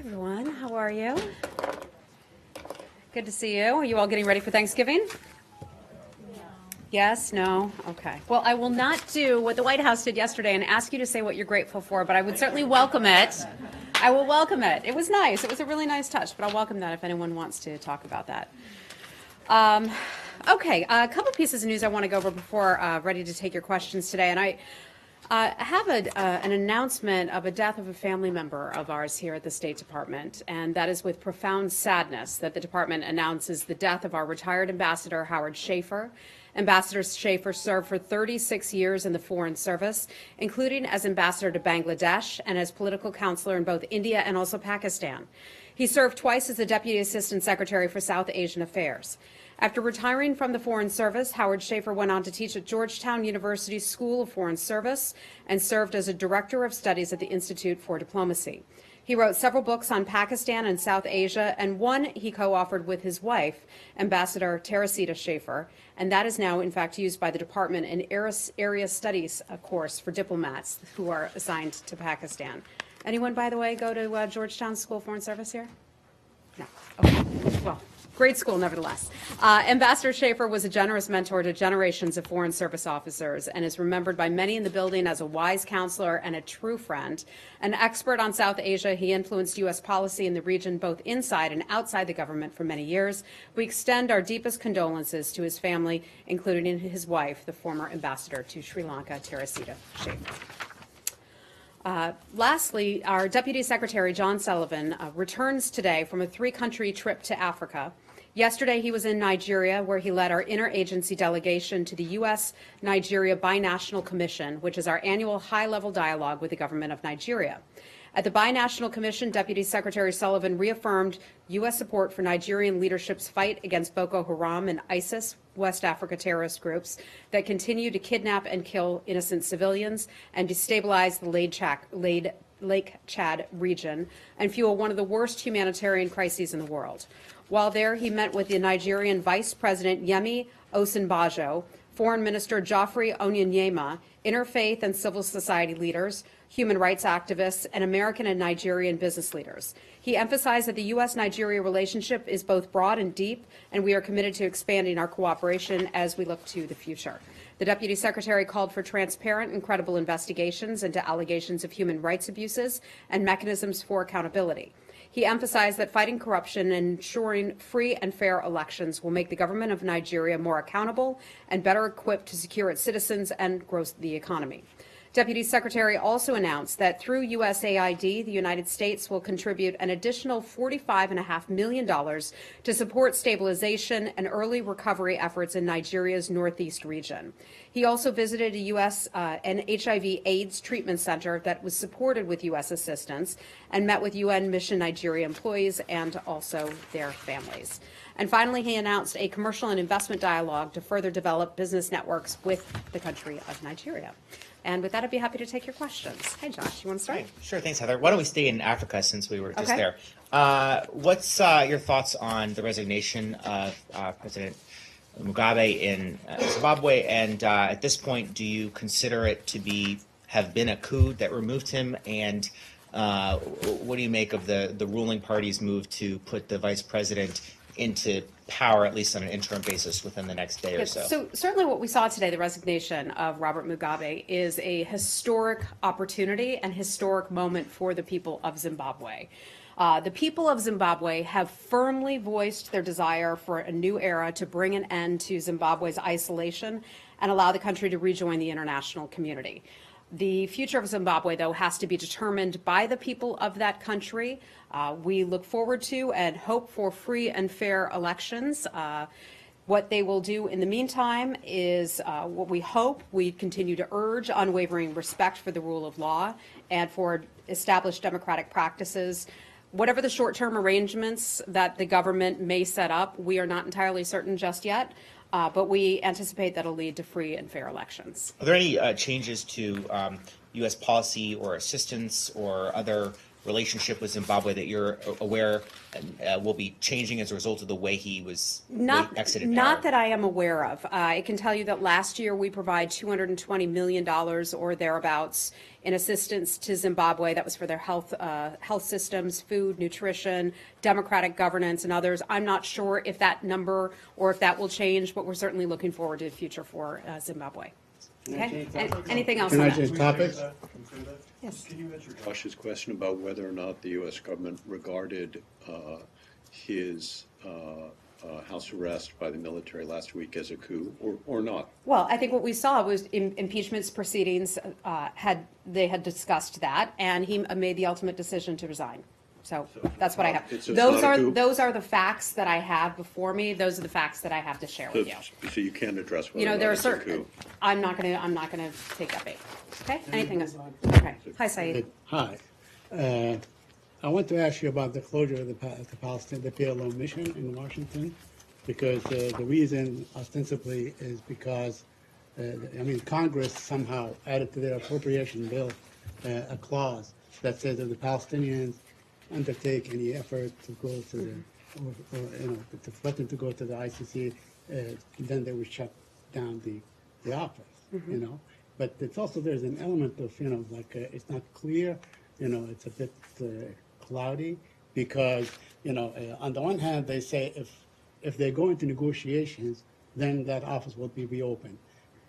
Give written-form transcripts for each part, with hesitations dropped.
Everyone, how are you? Good to see you. Are you all getting ready for Thanksgiving? Yes, no? Okay. Well, I will not do what the White House did yesterday and ask you to say what you're grateful for, but I would certainly welcome it. I will welcome it. It was nice. It was a really nice touch, but I'll welcome that if anyone wants to talk about that. Okay, a couple pieces of news I want to go over before ready to take your questions today. And I have an announcement of a death of a family member of ours here at the State Department, and that is with profound sadness that the department announces the death of our retired ambassador, Howard Schaefer. Ambassador Schaefer served for 36 years in the Foreign Service, including as ambassador to Bangladesh and as political counselor in both India and also Pakistan. He served twice as the Deputy Assistant Secretary for South Asian Affairs. After retiring from the Foreign Service, Howard Schaefer went on to teach at Georgetown University's School of Foreign Service and served as a Director of Studies at the Institute for Diplomacy. He wrote several books on Pakistan and South Asia, and one he co-authored with his wife, Ambassador Teresita Schaefer, and that is now, in fact, used by the department in area studies course for diplomats who are assigned to Pakistan. Anyone, by the way, go to Georgetown School of Foreign Service here? No. Okay. Well, great school, nevertheless. Ambassador Schaefer was a generous mentor to generations of Foreign Service officers and is remembered by many in the building as a wise counselor and a true friend. An expert on South Asia, he influenced U.S. policy in the region both inside and outside the government for many years. We extend our deepest condolences to his family, including his wife, the former ambassador to Sri Lanka, Teresita Schaefer. Lastly, our Deputy Secretary, John Sullivan, returns today from a three-country trip to Africa. Yesterday, he was in Nigeria, where he led our interagency delegation to the U.S.-Nigeria Binational Commission, which is our annual high-level dialogue with the government of Nigeria. At the Binational Commission, Deputy Secretary Sullivan reaffirmed U.S. support for Nigerian leadership's fight against Boko Haram and ISIS, West Africa terrorist groups that continue to kidnap and kill innocent civilians and destabilize the Lake Chad region and fuel one of the worst humanitarian crises in the world. While there, he met with the Nigerian Vice President Yemi Osinbajo, Foreign Minister Geoffrey Onyema, interfaith and civil society leaders, human rights activists, and American and Nigerian business leaders. He emphasized that the U.S.-Nigeria relationship is both broad and deep, and we are committed to expanding our cooperation as we look to the future. The Deputy Secretary called for transparent and credible investigations into allegations of human rights abuses and mechanisms for accountability. He emphasized that fighting corruption and ensuring free and fair elections will make the government of Nigeria more accountable and better equipped to secure its citizens and grow the economy. Deputy Secretary also announced that through USAID, the United States will contribute an additional $45.5 million to support stabilization and early recovery efforts in Nigeria's northeast region. He also visited a U.S. an HIV/AIDS treatment center that was supported with U.S. assistance and met with UN Mission Nigeria employees and also their families. And finally, he announced a commercial and investment dialogue to further develop business networks with the country of Nigeria. And with that, I'd be happy to take your questions. Hey, Josh, you want to start? Sure, thanks, Heather. Why don't we stay in Africa since we were just there? What's your thoughts on the resignation of President Mugabe in Zimbabwe? And at this point, do you consider it to have been a coup that removed him? And what do you make of the ruling party's move to put the vice president into power, at least on an interim basis, within the next day or so? So certainly what we saw today, the resignation of Robert Mugabe, is a historic opportunity and historic moment for the people of Zimbabwe. The people of Zimbabwe have firmly voiced their desire for a new era to bring an end to Zimbabwe's isolation and allow the country to rejoin the international community. The future of Zimbabwe, though, has to be determined by the people of that country. We look forward to and hope for free and fair elections. What they will do in the meantime is what we hope. We continue to urge unwavering respect for the rule of law and for established democratic practices. Whatever the short-term arrangements that the government may set up, we are not entirely certain just yet. But we anticipate that will lead to free and fair elections. Are there any changes to U.S. policy or assistance or other relationship with Zimbabwe that you're aware will be changing as a result of the way he exited power? Not that I am aware of. I can tell you that last year we provide $220 million or thereabouts in assistance to Zimbabwe. That was for their health systems, food, nutrition, democratic governance, and others. I'm not sure if that number or if that will change, but we're certainly looking forward to the future for Zimbabwe. Okay. Anything else on that? Can I change topics? Yes. Can you answer Josh's question about whether or not the U.S. government regarded his house arrest by the military last week as a coup, or not? Well, I think what we saw was impeachment proceedings had discussed that, and he made the ultimate decision to resign. So that's what I have. Those are the facts that I have before me. Those are the facts that I have to share with you. So you can't address whether or There not are it's a certain. coup. I'm not gonna take that bait. Okay. Anything else? Okay. Hi, Saeed. Hi. I want to ask you about the closure of the PLO mission in Washington, because the reason ostensibly is because, Congress somehow added to their appropriation bill a clause that says that the Palestinians undertake any effort to go to the, to threaten to go to the ICC, then they would shut down the office, But it's also, there's an element of, it's not clear, it's a bit cloudy, because, on the one hand, they say if they go into negotiations, then that office will be reopened.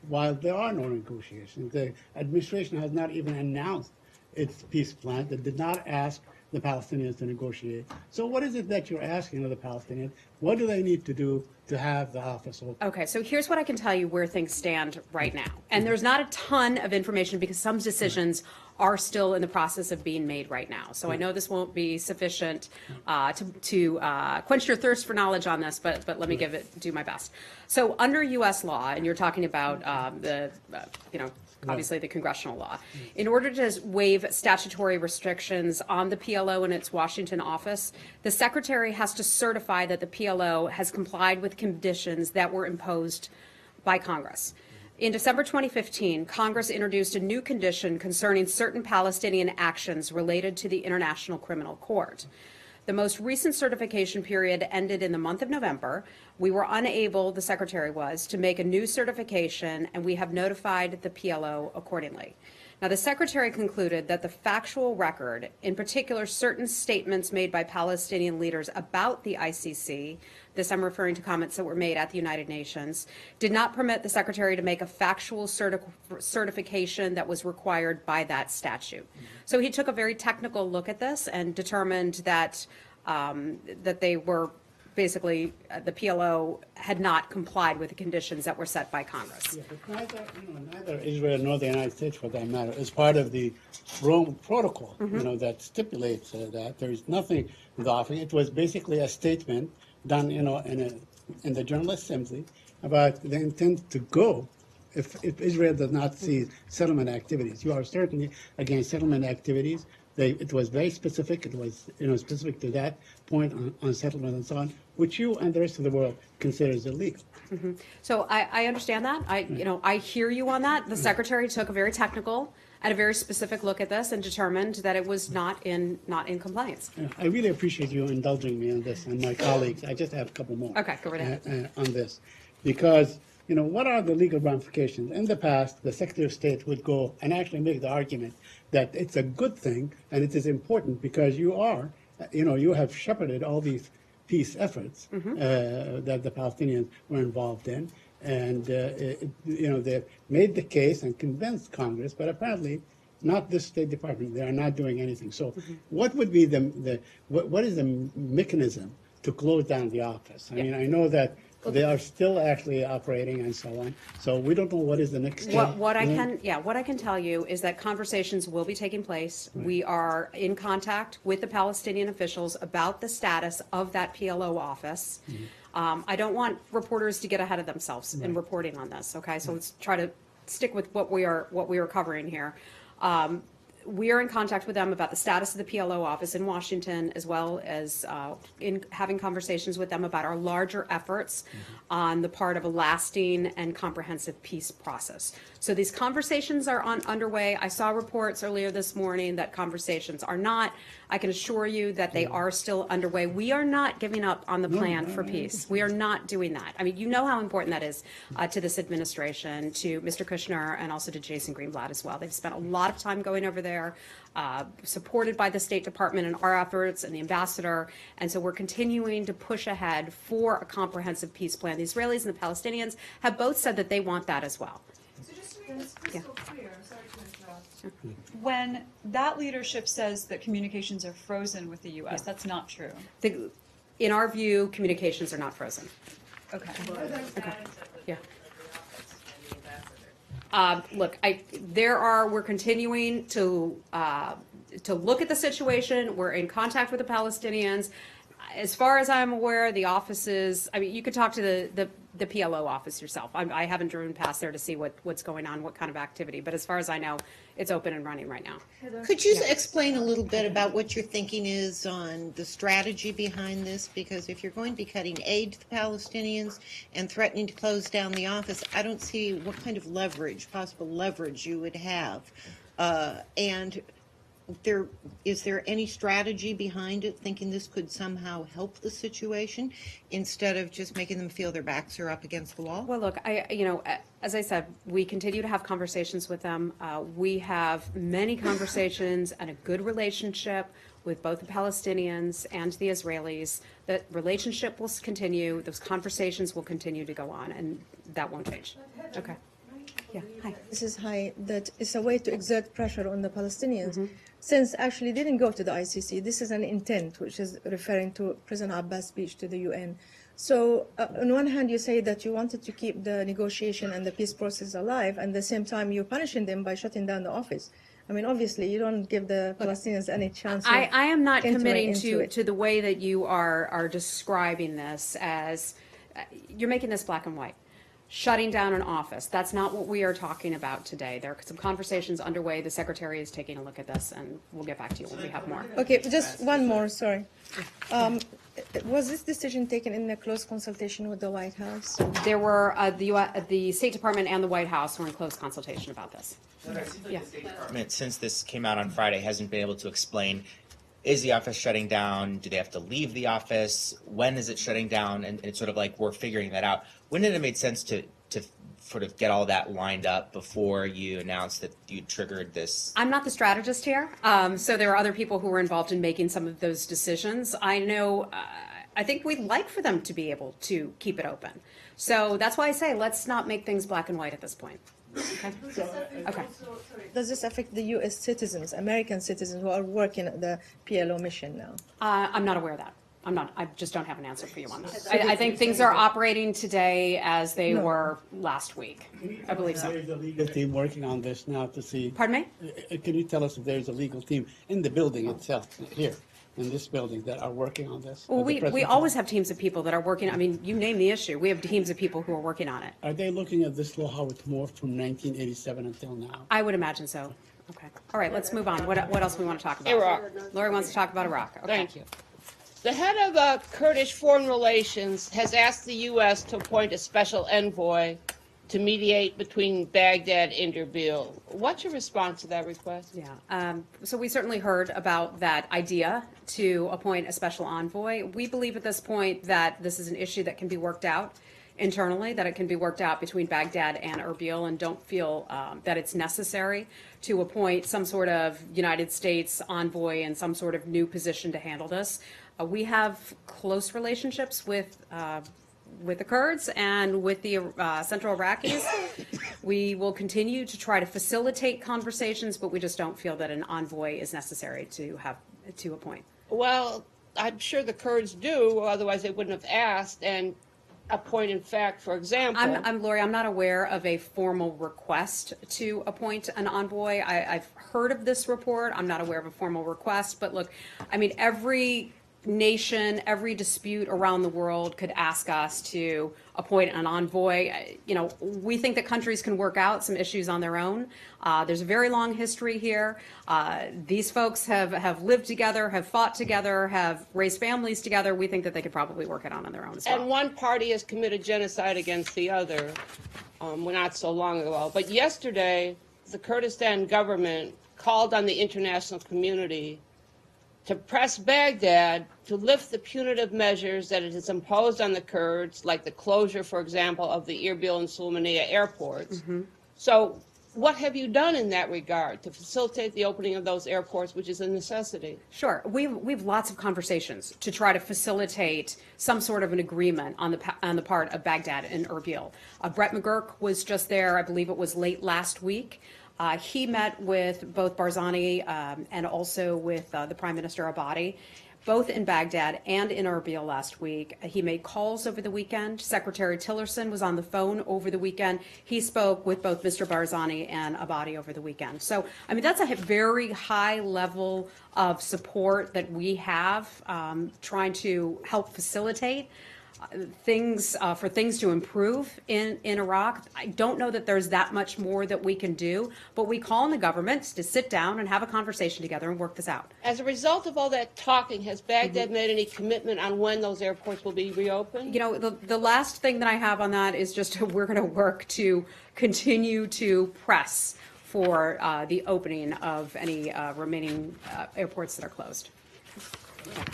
While there are no negotiations, the administration has not even announced its peace plan. It did not ask the Palestinians to negotiate. So what is it that you're asking of the Palestinians? What do they need to do to have the office open? Okay, so here's what I can tell you where things stand right now. And there's not a ton of information because some decisions are still in the process of being made right now. So I know this won't be sufficient to quench your thirst for knowledge on this, but let me do my best. So under U.S. law, and you're talking about obviously the congressional law, in order to waive statutory restrictions on the PLO and its Washington office, the Secretary has to certify that the PLO has complied with conditions that were imposed by Congress. In December 2015, Congress introduced a new condition concerning certain Palestinian actions related to the International Criminal Court. The most recent certification period ended in the month of November. We were unable, the Secretary was, to make a new certification, and we have notified the PLO accordingly. Now, the Secretary concluded that the factual record, in particular certain statements made by Palestinian leaders about the ICC, this I'm referring to comments that were made at the United Nations, did not permit the Secretary to make a factual certification that was required by that statute. So he took a very technical look at this and determined that that they were basically the PLO had not complied with the conditions that were set by Congress. Yeah, but neither Israel nor the United States, for that matter, is part of the Rome Protocol, that stipulates that there is nothing in the offering. It was basically a statement done, in the General Assembly about the intent to go if Israel does not see settlement activities. You are certainly against settlement activities. It was very specific. It was specific to that point on settlement and so on, which you and the rest of the world considers illegal. So I understand that. I hear you on that. The Secretary took a very technical and a very specific look at this and determined that it was not in compliance. I really appreciate you indulging me on this and my colleagues. I just have a couple more. Okay, go right ahead. On this, because what are the legal ramifications? In the past, the Secretary of State would go and actually make the argument that it's a good thing and it is important because you have shepherded all these peace efforts that the Palestinians were involved in, and they made the case and convinced Congress, but apparently not this State Department. They are not doing anything. So, what would be what is the mechanism to close down the office? I mean, I know that they are still actually operating and so on. So we don't know what is the next step. What I can tell you is that conversations will be taking place. Right. We are in contact with the Palestinian officials about the status of that PLO office. I don't want reporters to get ahead of themselves in reporting on this. Okay, so let's try to stick with what we are covering here. We are in contact with them about the status of the PLO office in Washington, as well as in having conversations with them about our larger efforts on the part of a lasting and comprehensive peace process. So these conversations are underway. I saw reports earlier this morning that conversations are not. I can assure you that they are still underway. We are not giving up on the plan for peace. We are not doing that. I mean, you know how important that is to this administration, to Mr. Kushner, and also to Jason Greenblatt as well. They've spent a lot of time going over there, supported by the State Department and our efforts and the ambassador. And so we're continuing to push ahead for a comprehensive peace plan. The Israelis and the Palestinians have both said that they want that as well. So just to make this crystal clear, I'm sorry to interrupt. When that leadership says that communications are frozen with the U.S., that's not true. In our view, communications are not frozen. Okay. Yeah. Look, we're continuing to look at the situation. We're in contact with the Palestinians. As far as I'm aware, the offices, I mean, you could talk to the PLO office yourself. I haven't driven past there to see what's going on, what kind of activity. But as far as I know, it's open and running right now. Could you explain a little bit about what your thinking is on the strategy behind this? Because if you're going to be cutting aid to the Palestinians and threatening to close down the office, I don't see what kind of possible leverage you would have. And is there any strategy behind it, thinking this could somehow help the situation instead of just making them feel their backs are up against the wall? Well, look, as I said, we continue to have conversations with them. We have many conversations and a good relationship with both the Palestinians and the Israelis. That relationship will continue. Those conversations will continue to go on, and that won't change. Okay. Yeah. Hi. This is that it's a way to exert pressure on the Palestinians. Since actually didn't go to the ICC, this is an intent, which is referring to President Abbas' speech to the UN. So on one hand, you say that you wanted to keep the negotiation and the peace process alive, and at the same time, you're punishing them by shutting down the office. I mean, obviously, you don't give the Palestinians any chance. I am not committing to the way that you are describing this as you're making this black and white. Shutting down an office. That's not what we are talking about today. There are some conversations underway. The Secretary is taking a look at this, and we'll get back to you when we have more. Okay, just one more, sorry. Was this decision taken in a close consultation with the White House? There were the State Department and the White House were in close consultation about this. It seems like the State Department, since this came out on Friday, hasn't been able to explain, is the office shutting down? Do they have to leave the office? When is it shutting down? And it's sort of like we're figuring that out. Wouldn't it have made sense to sort of get all that lined up before you announced that you triggered this? I'm not the strategist here, so there are other people who were involved in making some of those decisions. I know, I think we'd like for them to be able to keep it open. So that's why I say let's not make things black and white at this point. Okay. Okay. Does this affect the U.S. citizens, American citizens who are working at the PLO mission now? I'm not aware of that. I just don't have an answer for you on that. I think things are operating today as they were last week. I believe so. There's a legal team working on this now to see. Pardon me? Can you tell us if there's a legal team in the building itself, here, in this building, that are working on this? Well, we always have teams of people that are working. I mean, you name the issue. We have teams of people who are working on it. Are they looking at this law, how it morphed from 1987 until now? I would imagine so. Okay. All right, let's move on. What else do we want to talk about? Iraq. Lori wants to talk about Iraq. Okay. Thank you. The head of Kurdish Foreign Relations has asked the U.S. to appoint a special envoy to mediate between Baghdad and Erbil. What's your response to that request? Yeah. So we certainly heard about that idea to appoint a special envoy. We believe at this point that this is an issue that can be worked out internally, that it can be worked out between Baghdad and Erbil, and don't feel that it's necessary to appoint some sort of United States envoy in some sort of new position to handle this. We have close relationships with the Kurds and with the Central Iraqis. We will continue to try to facilitate conversations, but we just don't feel that an envoy is necessary to appoint. Well, I'm sure the Kurds do, otherwise they wouldn't have asked. And a point in fact, for example. Lori, I'm not aware of a formal request to appoint an envoy. I've heard of this report. I'm not aware of a formal request. But look, I mean, every nation, every dispute around the world could ask us to appoint an envoy. You know, we think that countries can work out some issues on their own. There's a very long history here. These folks have lived together, have fought together, have raised families together. We think that they could probably work it out on their own as well. And one party has committed genocide against the other. not so long ago. But yesterday, the Kurdistan government called on the international community to press Baghdad to lift the punitive measures that it has imposed on the Kurds, like the closure, for example, of the Erbil and Sulaymaniyah airports. So what have you done in that regard to facilitate the opening of those airports, which is a necessity? Sure. We've lots of conversations to try to facilitate some sort of an agreement on the part of Baghdad and Erbil. Brett McGurk was just there, I believe it was late last week. He met with both Barzani and also with the Prime Minister Abadi, both in Baghdad and in Erbil last week. He made calls over the weekend. Secretary Tillerson was on the phone over the weekend. He spoke with both Mr. Barzani and Abadi over the weekend. So, I mean, that's a very high level of support that we have trying to help facilitate things for things to improve in Iraq. I don't know that there's that much more that we can do, but we call on the government to sit down and have a conversation together and work this out. As a result of all that talking, has Baghdad made any commitment on when those airports will be reopened? You know, the last thing that I have on that is just we're going to work to continue to press for the opening of any remaining airports that are closed.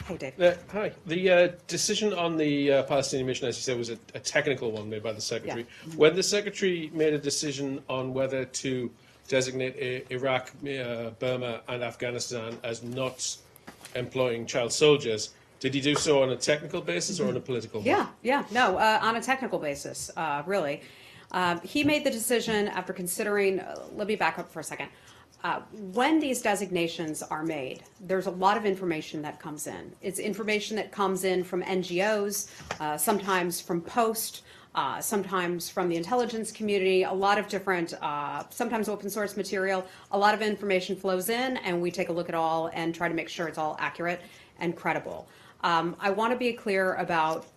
Hey, Dave. Hi. The decision on the Palestinian mission, as you said, was a technical one made by the Secretary. Yeah. When the Secretary made a decision on whether to designate Iraq, Burma, and Afghanistan as not employing child soldiers, did he do so on a technical basis or on a political one? No, on a technical basis, really. He made the decision after considering, let me back up for a second. When these designations are made, there's a lot of information that comes in. It's information that comes in from NGOs, sometimes from Post, sometimes from the intelligence community, a lot of different, sometimes open source material. A lot of information flows in, and we take a look at all and try to make sure it's all accurate and credible. I want to be clear about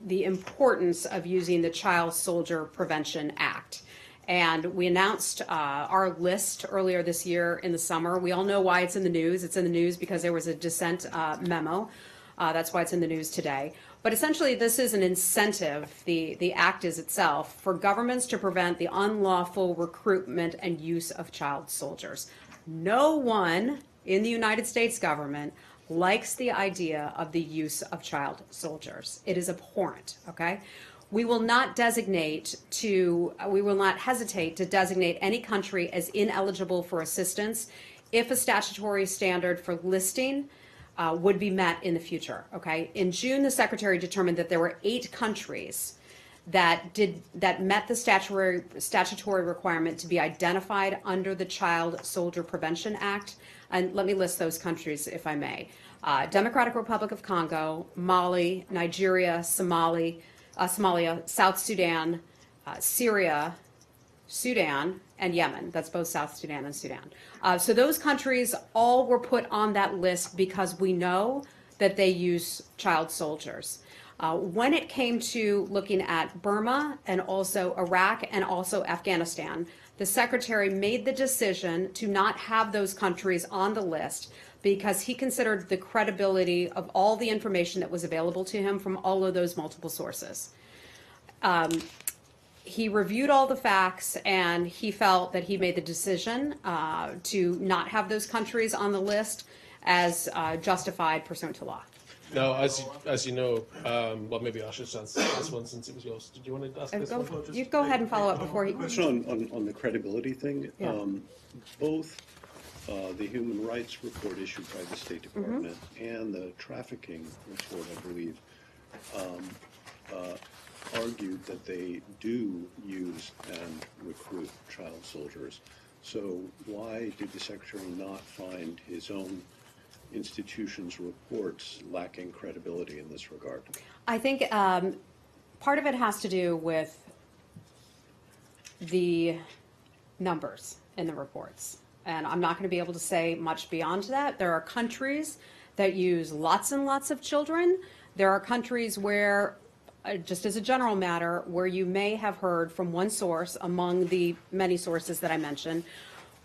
the importance of using the Child Soldier Prevention Act. And we announced our list earlier this year in the summer. We all know why it's in the news. It's in the news because there was a dissent memo. That's why it's in the news today. But essentially, this is an incentive, the act is itself, for governments to prevent the unlawful recruitment and use of child soldiers. No one in the United States government likes the idea of the use of child soldiers. It is abhorrent, okay? We will not hesitate to designate any country as ineligible for assistance if a statutory standard for listing would be met in the future, okay? In June, the Secretary determined that there were 8 countries that met the statutory requirement to be identified under the Child Soldier Prevention Act. And let me list those countries, if I may. Democratic Republic of Congo, Mali, Nigeria, Somalia, South Sudan, Syria, Sudan, and Yemen. That's both South Sudan and Sudan. So those countries all were put on that list because we know that they use child soldiers. When it came to looking at Burma and also Iraq and also Afghanistan, the Secretary made the decision to not have those countries on the list because he considered the credibility of all the information that was available to him from all of those multiple sources. He reviewed all the facts and he felt that he made the decision to not have those countries on the list as justified pursuant to law. Now, as you know, well, maybe I should answer this one since it was yours. Did you want to ask this one? You go ahead and follow up before he... Question on the credibility thing. Yeah. Both the human rights report issued by the State Department and the trafficking report, I believe, argued that they do use and recruit child soldiers. So why did the Secretary not find his own institution's reports lacking credibility in this regard? I think part of it has to do with the numbers in the reports. And I'm not going to be able to say much beyond that. There are countries that use lots and lots of children. There are countries where, just as a general matter, where you may have heard from one source among the many sources that I mentioned,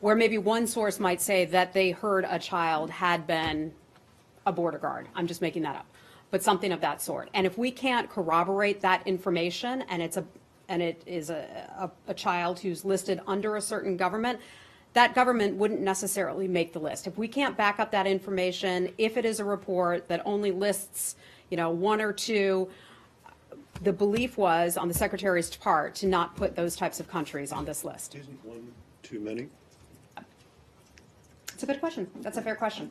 where maybe one source might say that they heard a child had been a border guard. I'm just making that up, but something of that sort. And if we can't corroborate that information and it's and it is a child who's listed under a certain government, that government wouldn't necessarily make the list. If we can't back up that information, if it is a report that only lists, one or two, the belief was on the Secretary's part to not put those types of countries on this list. Isn't one too many? It's a good question. That's a fair question.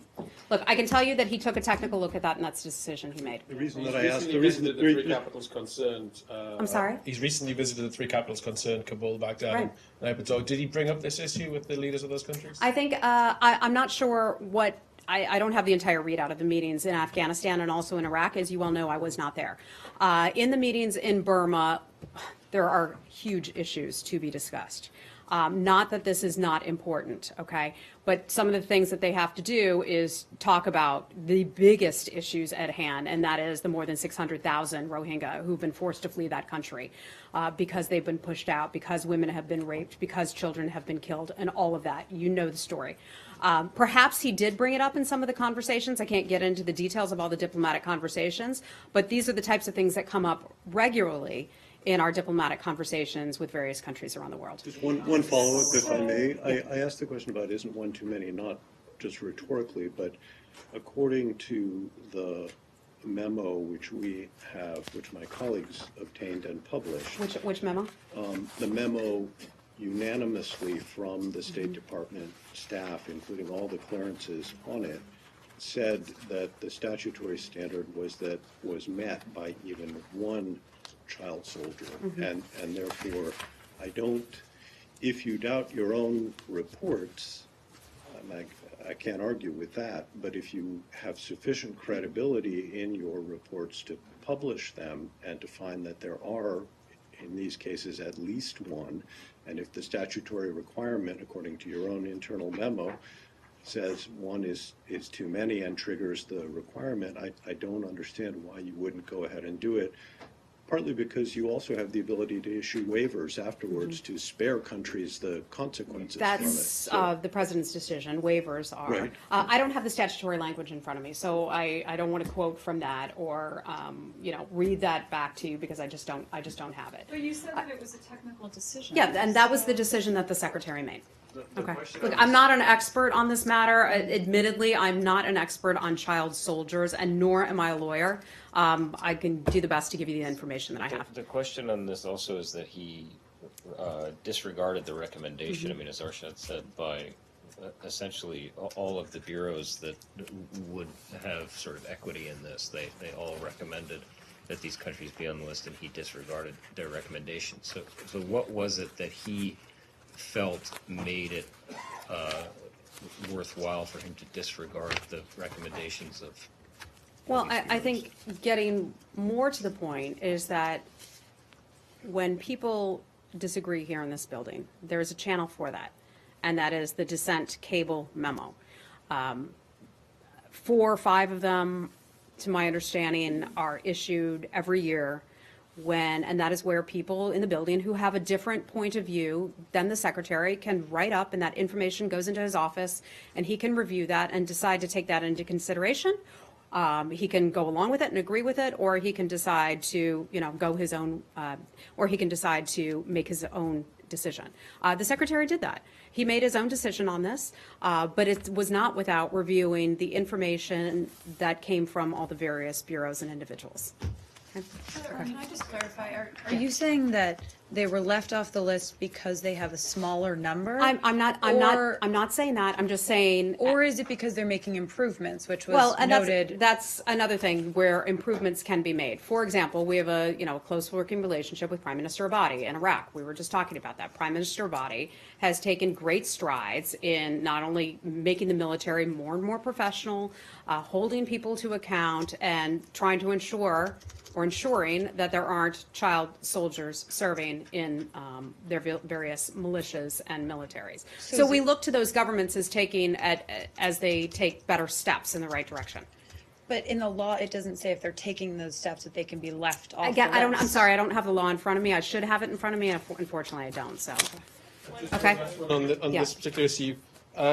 Look, I can tell you that he took a technical look at that, and that's the decision he made. The reason He's that I asked, recently visited the three capitals concerned. I'm sorry? He's recently visited the three capitals concerned, Kabul, Baghdad, Right. and Naypyidaw. Did he bring up this issue with the leaders of those countries? I think I'm not sure what. I don't have the entire readout of the meetings in Afghanistan and also in Iraq. As you well know, I was not there. In the meetings in Burma, there are huge issues to be discussed. Not that this is not important, okay? But some of the things that they have to do is talk about the biggest issues at hand, and that is the more than 600,000 Rohingya who've been forced to flee that country because they've been pushed out, because women have been raped, because children have been killed, and all of that. You know the story. Perhaps he did bring it up in some of the conversations. I can't get into the details of all the diplomatic conversations, but these are the types of things that come up regularly in our diplomatic conversations with various countries around the world. just one follow-up, if I may. I asked the question about isn't one too many, not just rhetorically, but according to the memo which we have, which my colleagues obtained and published. Which memo? The memo unanimously from the State Department staff, including all the clearances on it, said that the statutory standard was met by even one child soldier, and therefore if you doubt your own reports, I can't argue with that, but if you have sufficient credibility in your reports to publish them and to find that there are, in these cases, at least one, and if the statutory requirement, according to your own internal memo, says one is too many and triggers the requirement, I don't understand why you wouldn't go ahead and do it. Partly because you also have the ability to issue waivers afterwards to spare countries the consequences from it. That's the president's decision. Waivers are. Right. I don't have the statutory language in front of me, so I don't want to quote from that or read that back to you because I just don't have it. But you said that it was a technical decision. Yeah, and that was the decision that the secretary made. Okay. Look, I'm not an expert on this matter. Admittedly, I'm not an expert on child soldiers, and nor am I a lawyer. I can do the best to give you the information that I have. The question on this also is that he disregarded the recommendation. I mean, as Arshad said, by essentially all of the bureaus that would have sort of equity in this, they all recommended that these countries be on the list, and he disregarded their recommendations. So what was it that he felt made it worthwhile for him to disregard the recommendations of? Well, I think getting more to the point is that when people disagree here in this building, there is a channel for that, and that is the dissent cable memo. 4 or 5 of them, to my understanding, are issued every year and that is where people in the building who have a different point of view than the secretary can write up, and that information goes into his office, and he can review that and decide to take that into consideration. He can go along with it and agree with it, or he can decide to, go his own, or he can decide to make his own decision. The secretary did that. He made his own decision on this, but it was not without reviewing the information that came from all the various bureaus and individuals. Heather, can I just clarify? Are you saying that they were left off the list because they have a smaller number? I'm not saying that. I'm just saying. Or is it because they're making improvements, which was noted? That's another thing where improvements can be made. For example, we have a close working relationship with Prime Minister Abadi in Iraq. We were just talking about that. Prime Minister Abadi has taken great strides in not only making the military more and more professional, holding people to account, and trying to ensuring that there aren't child soldiers serving in their various militias and militaries. So we look to those governments as they take better steps in the right direction. But in the law, it doesn't say if they're taking those steps that they can be left off. I'm sorry, I don't have the law in front of me. I should have it in front of me. Unfortunately, I don't. So, okay. On this particular issue,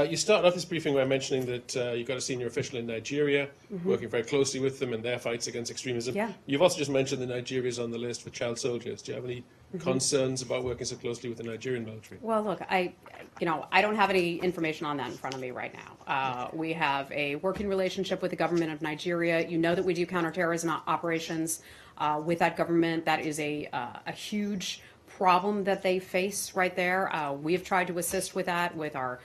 you started off this briefing by mentioning that you got a senior official in Nigeria, working very closely with them in their fights against extremism. Yeah. You've also just mentioned that Nigeria is on the list for child soldiers. Do you have any concerns about working so closely with the Nigerian military? Well, look, I don't have any information on that in front of me right now. We have a working relationship with the government of Nigeria. You know that we do counterterrorism operations with that government. That is a huge problem that they face right there. We have tried to assist with that with our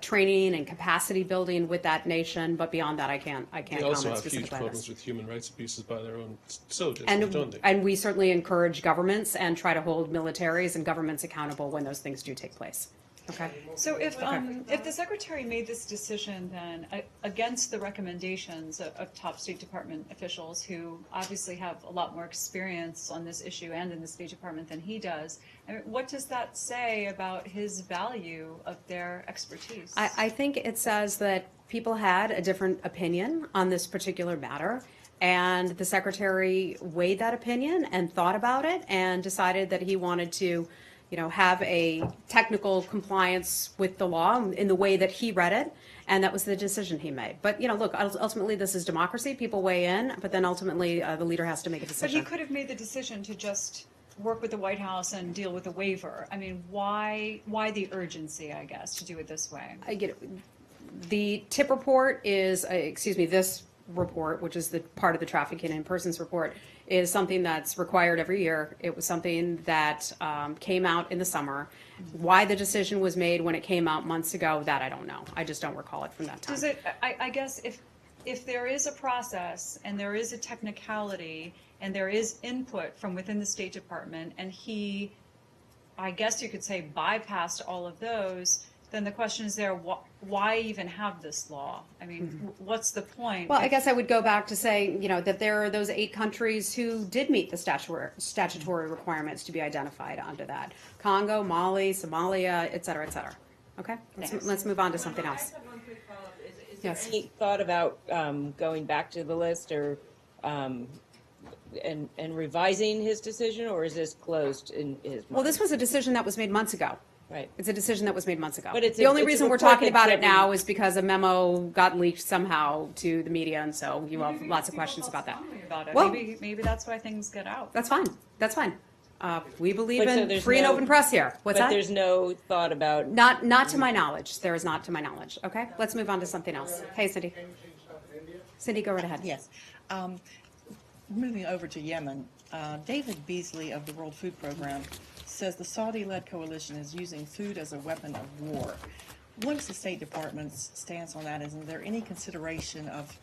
training and capacity building with that nation, but beyond that, I can't They comment also have specifically huge on problems this. with human rights abuses by their own soldiers, don't they? And we certainly encourage governments and try to hold militaries and governments accountable when those things do take place. Okay. So if the secretary made this decision then against the recommendations of top State Department officials who obviously have a lot more experience on this issue and in the State Department than he does, I mean, what does that say about his value of their expertise? I think it says that people had a different opinion on this particular matter, and the secretary weighed that opinion and thought about it and decided that he wanted to have a technical compliance with the law in the way that he read it, and that was the decision he made. But, look, ultimately this is democracy. People weigh in, but then ultimately the leader has to make a But decision. he could have made the decision to just work with the White House and deal with the waiver. I mean, why the urgency, I guess, to do it this way? I get it. The tip report is, this report, which is the part of the trafficking in persons report, is something that's required every year. It was something that came out in the summer. Why the decision was made when it came out months ago, that I don't know. I just don't recall it from that time. Does it? I guess if there is a process and there is a technicality and there is input from within the State Department, and he, I guess you could say, bypassed all of those, then the question is there, why even have this law? I mean, what's the point? Well, I guess I would go back to say, that there are those 8 countries who did meet the statutory requirements to be identified under that. Congo, Mali, Somalia, et cetera, et cetera. Okay? Let's move on to something else. I have one quick follow-up. Is Yes. there any thought about going back to the list or and revising his decision, or is this closed in his mind? Well, this was a decision that was made months ago. Right. It's a decision that was made months ago. But it's the only it's a reason we're report talking about that's it now is because a memo got leaked somehow to the media, and so you have lots of questions about that. About it. Well- maybe that's why things get out. That's fine. That's fine. We believe But so in there's free and no- open press here. What's but that? there's no thought about Not to my knowledge. There is not to my knowledge. Okay, let's move on to something else. Hey, Cindy. Cindy, go right ahead. Yes. Moving over to Yemen, David Beasley of the World Food Program says the Saudi-led coalition is using food as a weapon of war. What is the State Department's stance on that? Is there any consideration of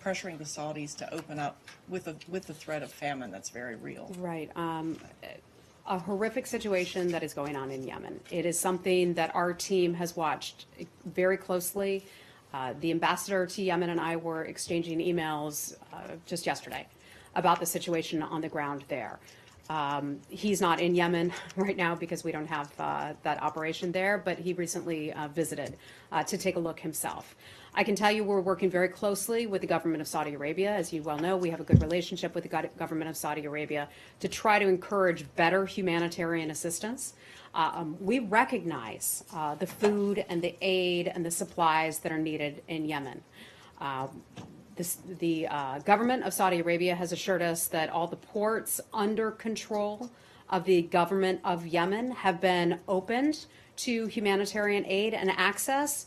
pressuring the Saudis to open up with the threat of famine that's very real? Right. A horrific situation that is going on in Yemen. It is something that our team has watched very closely. The ambassador to Yemen and I were exchanging emails just yesterday about the situation on the ground there. He's not in Yemen right now because we don't have that operation there, but he recently visited to take a look himself. I can tell you we're working very closely with the government of Saudi Arabia. As you well know, we have a good relationship with the government of Saudi Arabia to try to encourage better humanitarian assistance. We recognize the food and the aid and the supplies that are needed in Yemen. The government of Saudi Arabia has assured us that all the ports under control of the government of Yemen have been opened to humanitarian aid and access.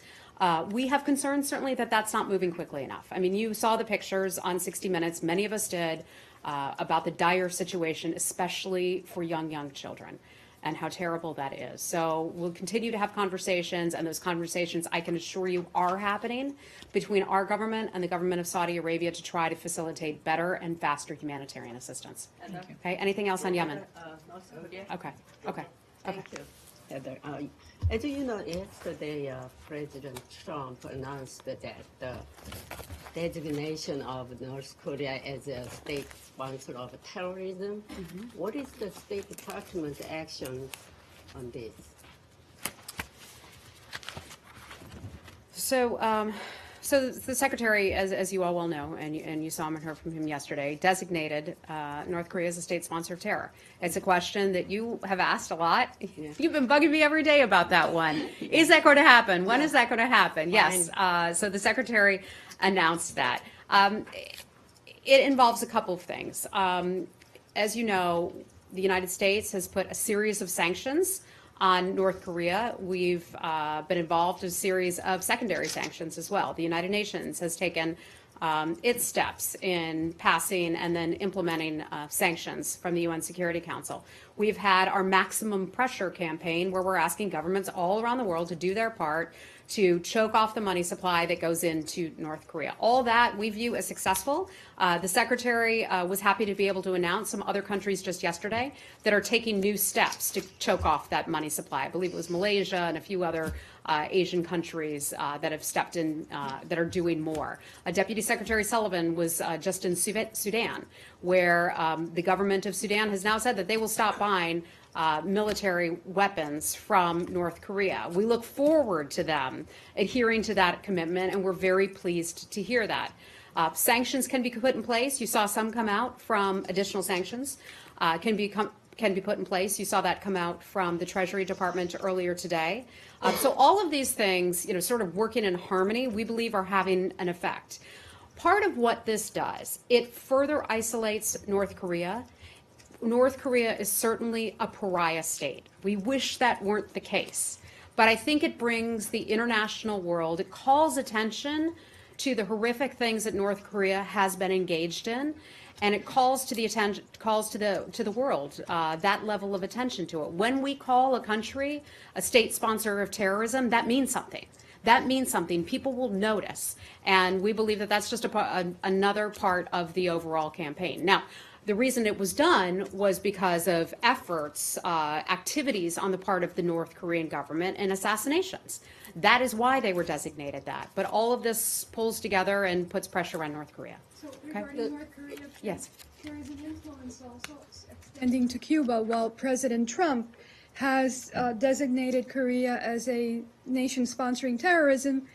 We have concerns, certainly, that that's not moving quickly enough. I mean, you saw the pictures on 60 Minutes, many of us did, about the dire situation, especially for young children, and how terrible that is. So we'll continue to have conversations, and those conversations, I can assure you, are happening between our government and the government of Saudi Arabia to try to facilitate better and faster humanitarian assistance. Okay, anything else on Yemen? Okay. Thank you, Heather. As you know, yesterday President Trump announced that the designation of North Korea as a state sponsor of terrorism. What is the State Department's action on this? So the Secretary, as you all well know, and you saw and heard from him yesterday, designated North Korea as a state sponsor of terror. It's a question that you have asked a lot. Yeah. You've been bugging me every day about that one. Is that going to happen? When is that going to happen? Yes. So the Secretary announced that. It involves a couple of things. As you know, The United States has put a series of sanctions on North Korea. We've been involved in a series of secondary sanctions as well. The United Nations has taken its steps in passing and then implementing sanctions from the UN Security Council. We've had our maximum pressure campaign where we're asking governments all around the world to do their part to choke off the money supply that goes into North Korea. All that we view as successful. The Secretary was happy to be able to announce some other countries just yesterday that are taking new steps to choke off that money supply. I believe it was Malaysia and a few other Asian countries that have stepped in, that are doing more. Deputy Secretary Sullivan was just in Sudan, where the government of Sudan has now said that they will stop buying military weapons from North Korea. We look forward to them adhering to that commitment, and we're very pleased to hear that. Sanctions can be put in place. You saw some come out from additional sanctions can be put in place. You saw that come out from the Treasury Department earlier today. So all of these things, sort of working in harmony, we believe are having an effect. Part of what this does, it further isolates North Korea. North Korea is certainly a pariah state. We wish that weren't the case. But I think it brings the international world, it calls attention to the horrific things that North Korea has been engaged in, and it calls to the attention, calls to the world that level of attention to it. When we call a country a state sponsor of terrorism, that means something. That means something. People will notice, and we believe that that's just another part of the overall campaign. Now, the reason it was done was because of efforts, activities on the part of the North Korean government and assassinations. That is why they were designated that. But all of this pulls together and puts pressure on North Korea. So regarding North Korea, yes, there is an influence also extending to Cuba. While President Trump has designated Korea as a nation sponsoring terrorism,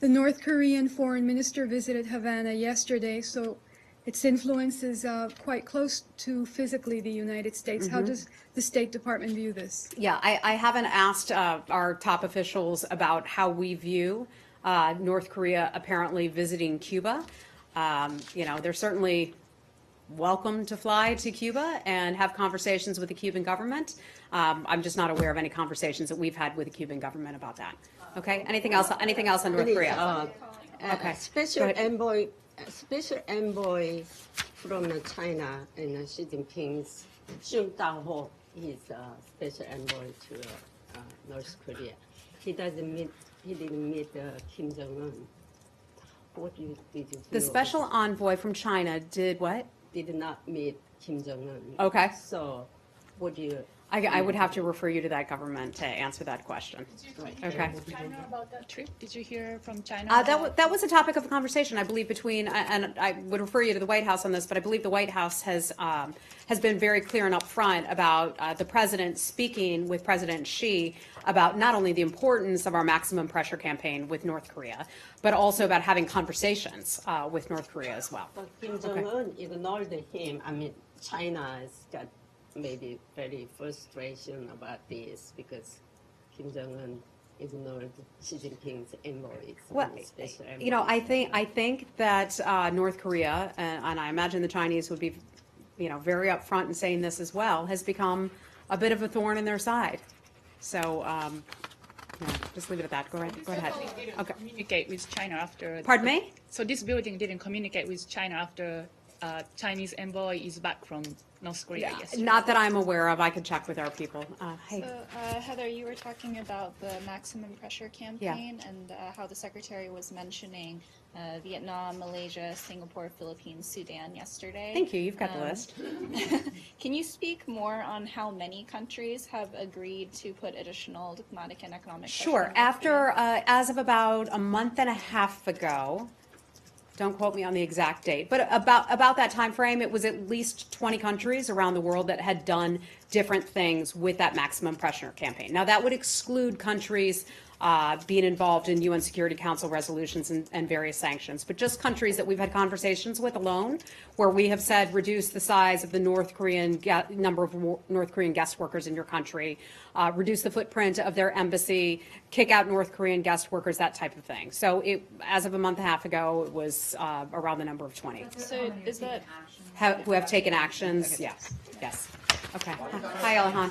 the North Korean foreign minister visited Havana yesterday, so its influence is quite close to physically the United States. How does the State Department view this? Yeah, I haven't asked our top officials about how we view North Korea apparently visiting Cuba. They're certainly welcome to fly to Cuba and have conversations with the Cuban government. I'm just not aware of any conversations that we've had with the Cuban government about that. Okay. Anything else? Anything else on North Korea? Okay. Special envoy from China and Xi Jinping's Jong is a special envoy to North Korea. He didn't meet Kim Jong-un. What did you feel? The special envoy from China did what? Did not meet Kim Jong-un. Okay. So, what do you? I would have to refer you to that government to answer that question. Okay. China about that trip? Did you hear from China? That was a topic of conversation, I believe, between, and I would refer you to the White House on this, but I believe the White House has been very clear and upfront about the president speaking with President Xi about not only the importance of our maximum pressure campaign with North Korea, but also about having conversations with North Korea as well. But Kim Jong-un ignored him. I mean, China has got maybe very frustration about this because Kim Jong-un ignored Xi Jinping's envoys. Well, I think that North Korea, and I imagine the Chinese would be, very upfront in saying this as well, has become a bit of a thorn in their side. So, just leave it at that. Go ahead. Okay. Communicate with China after. Pardon me? So this building didn't communicate with China after Chinese envoy is back from North Korea yesterday. Not that I'm aware of. I could check with our people. Hey. So, Heather, you were talking about the maximum pressure campaign and how the Secretary was mentioning Vietnam, Malaysia, Singapore, Philippines, Sudan yesterday. Thank you. You've got the list. Can you speak more on how many countries have agreed to put additional diplomatic and economic pressure? Sure. After, as of about a month and a half ago, don't quote me on the exact date, but about that time frame, it was at least 20 countries around the world that had done different things with that maximum pressure campaign. Now, that would exclude countries being involved in UN Security Council resolutions and various sanctions, but just countries that we've had conversations with alone, where we have said reduce the size of the number of North Korean guest workers in your country, reduce the footprint of their embassy, kick out North Korean guest workers, that type of thing. So as of a month and a half ago, it was around the number of 20. So is that Who have taken actions? Yes. Yes. Okay. Hi, Alhan.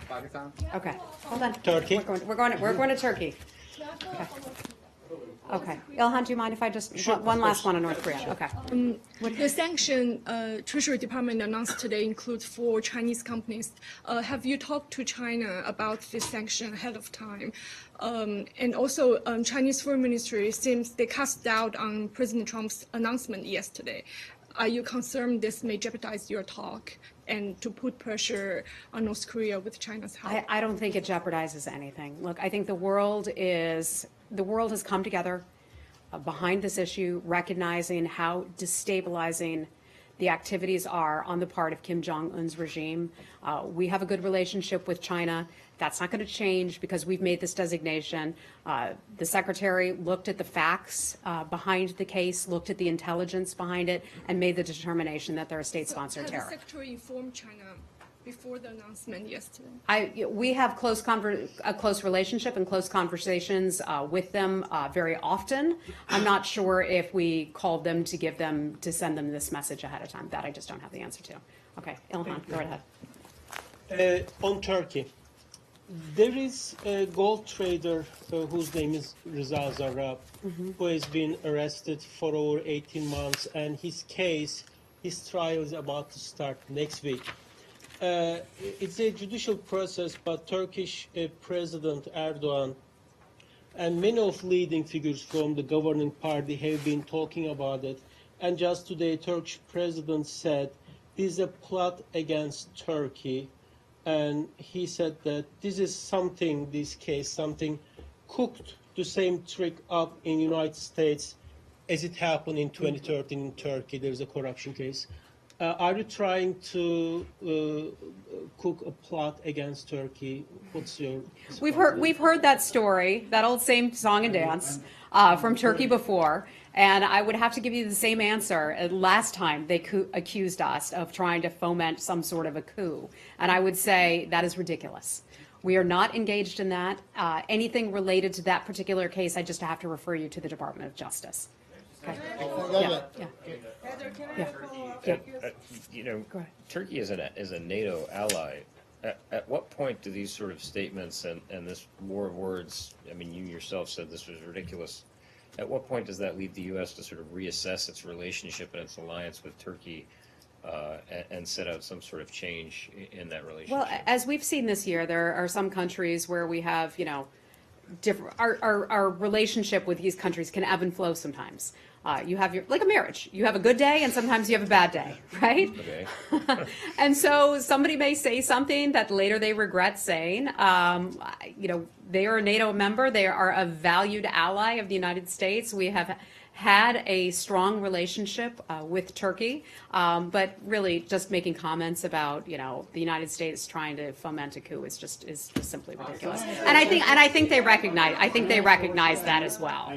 Hi. Okay. Hold on. Turkey. We're going to Turkey. Okay. Okay. Ilhan, do you mind if I just one last one on North Korea? Okay. The sanction Treasury Department announced today includes 4 Chinese companies. Have you talked to China about this sanction ahead of time? And also, Chinese Foreign Ministry seems they cast doubt on President Trump's announcement yesterday. Are you concerned this may jeopardize your talk and to put pressure on North Korea with China's help? I don't think it jeopardizes anything. Look, I think the world has come together behind this issue, recognizing how destabilizing the activities are on the part of Kim Jong-un's regime. We have a good relationship with China. That's not going to change because we've made this designation. The secretary looked at the facts behind the case, looked at the intelligence behind it, and made the determination that they're a state-sponsored terror. Has the secretary informed China before the announcement yesterday? We have a close relationship and close conversations with them very often. I'm not sure if we called them to send them this message ahead of time. That I just don't have the answer to. Okay, Ilhan, go right ahead. On Turkey, there is a gold trader whose name is Reza Zarrab, who has been arrested for over 18 months, and his trial is about to start next week. It's a judicial process, but Turkish President Erdogan and many of leading figures from the governing party have been talking about it. And just today, Turkish President said this is a plot against Turkey. And he said that this case, something cooked the same trick up in the United States as it happened in 2013 in Turkey. There's a corruption case. Are you trying to cook a plot against Turkey? What's your response? We've heard that story, that old same song and dance from Turkey before, and I would have to give you the same answer. Last time they accused us of trying to foment some sort of a coup, and I would say that is ridiculous. We are not engaged in that. Anything related to that particular case, I just have to refer you to the Department of Justice. Okay. Turkey is a NATO ally. At what point do these sort of statements and this war of words, I mean, you yourself said this was ridiculous. At what point does that lead the U.S. to sort of reassess its relationship and its alliance with Turkey and set out some sort of change in that relationship? Well, as we've seen this year, there are some countries where we have, different. Our relationship with these countries can ebb and flow sometimes. You have like a marriage. You have a good day and sometimes you have a bad day, right? Okay. And so somebody may say something that later they regret saying. They are a NATO member. They are a valued ally of the United States. We have had a strong relationship with Turkey, but really just making comments about the United States trying to foment a coup is just simply ridiculous. And I think they recognize that as well.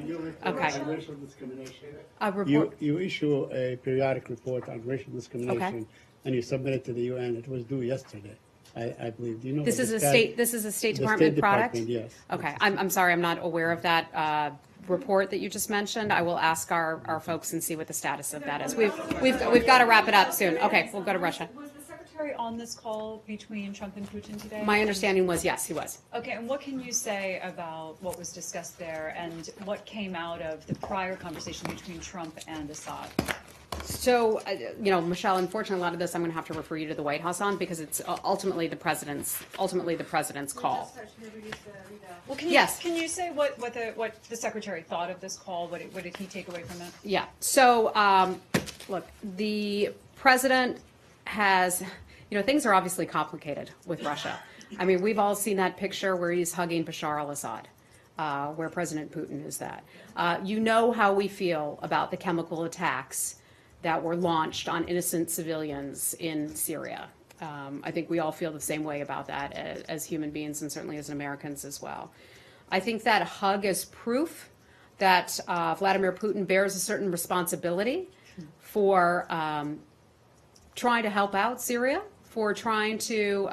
Okay. Racial discrimination. A report. You issue a periodic report on racial discrimination, and you submit it to the UN. It was due yesterday, I believe. Do you know This is a State Department product. Yes. Okay. I'm sorry. I'm not aware of that report that you just mentioned. I will ask our folks and see what the status of that is. We've got to wrap it up soon. Okay, we'll go to Russia. Was the secretary on this call between Trump and Putin today? My understanding was yes, he was. Okay, and what can you say about what was discussed there and what came out of the prior conversation between Trump and Assad? So, Michelle, unfortunately, a lot of this I'm going to have to refer you to the White House on because it's ultimately the president's call. Well, can you say what the secretary thought of this call? What did he take away from it? Yeah. So, look, the president has, things are obviously complicated with Russia. I mean, we've all seen that picture where he's hugging Bashar al-Assad. Where President Putin is that. You know how we feel about the chemical attacks that were launched on innocent civilians in Syria. I think we all feel the same way about that as human beings and certainly as Americans as well. I think that hug is proof that Vladimir Putin bears a certain responsibility for trying to help out Syria, for trying to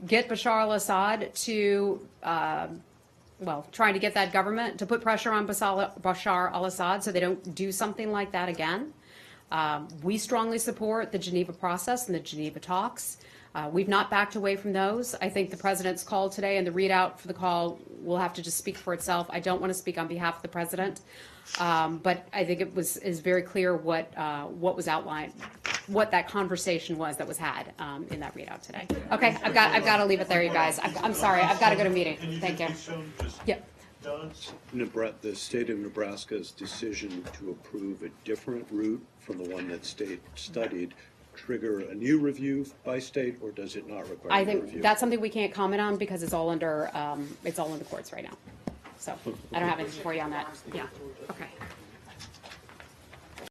get Bashar al-Assad to, trying to get that government to put pressure on Bashar al-Assad so they don't do something like that again. We strongly support the Geneva process and the Geneva talks. We've not backed away from those. I think the president's call today and the readout for the call will have to just speak for itself. I don't want to speak on behalf of the president, but I think it is very clear what was outlined, what that conversation was that was had in that readout today. Okay, I've got to leave it there, you guys. I'm sorry, I've got to go to a meeting. Thank you. Yep. The state of Nebraska's decision to approve a different route from the one that state studied trigger a new review by state, or does it not require I a think review? that's something we can't comment on because it's all under it's all in the courts right now. So I don't have anything for you on that. Yeah. Okay.